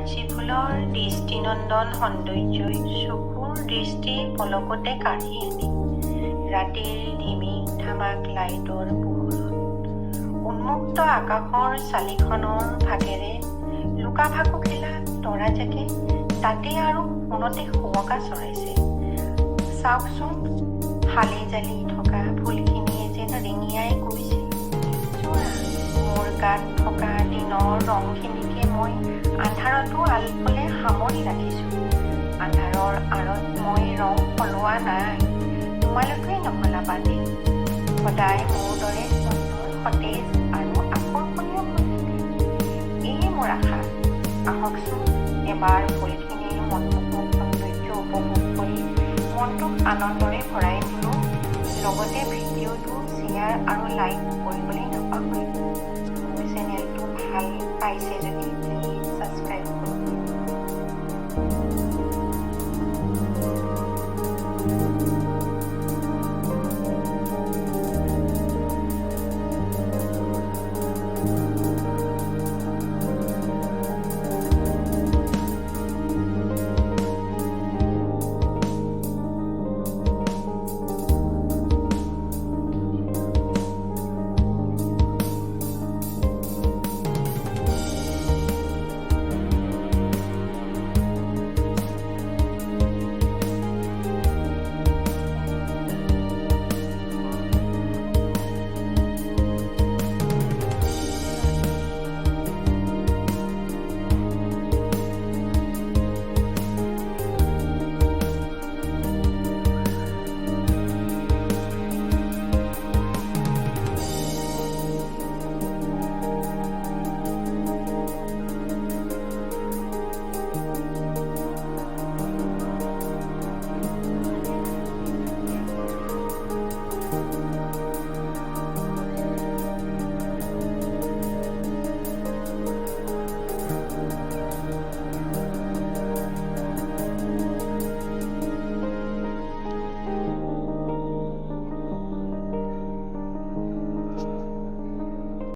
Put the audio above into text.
নাৰ্জী ফুলৰ দৃষ্টিনন্দন সৌন্দৰ্যই চকুৰ দৃষ্টি পলকতে কাঢ়ি আনে। ৰাতিৰ ধিমিক ধামাক লাইটৰ পোহৰত উন্মুক্ত আকাশৰ চালিখনৰ ভাগেৰে লুকা-ভাকু খেলা তৰাজাকে তাতে আৰু সোণতে শুৱকা চৰাইছে। চাওকচোন, হালি জালি থকা ফুলখিনিয়ে যেন ৰিঙিয়াই কৈছে, চোৱা, মোৰ গাত থকা দিনৰ ৰংখিনিকে মই আন্ধাৰতো আলফুলে সামৰি ৰাখিছোঁ। আন্ধাৰৰ আঁৰত মই ৰং সলোৱা নাই, তোমালোকেই নহলাবা দেই। সদায় মোৰ দৰে সুন্দৰ, সতেজ আৰু আকৰ্ষণীয় হৈ থাকে। এয়ে মোৰ আশা। আহকচোন, এবাৰ ফুলখিনিৰ মনোমোহক সৌন্দৰ্য উপভোগ কৰি মনটোক আনন্দৰে ভৰাই তোলোঁ। লগতে ভিডিঅ'টো শ্বেয়াৰ আৰু লাইক কৰিবলৈ নাপাহৰিব। মোৰ চেনেলটো ভাল পাইছে যদি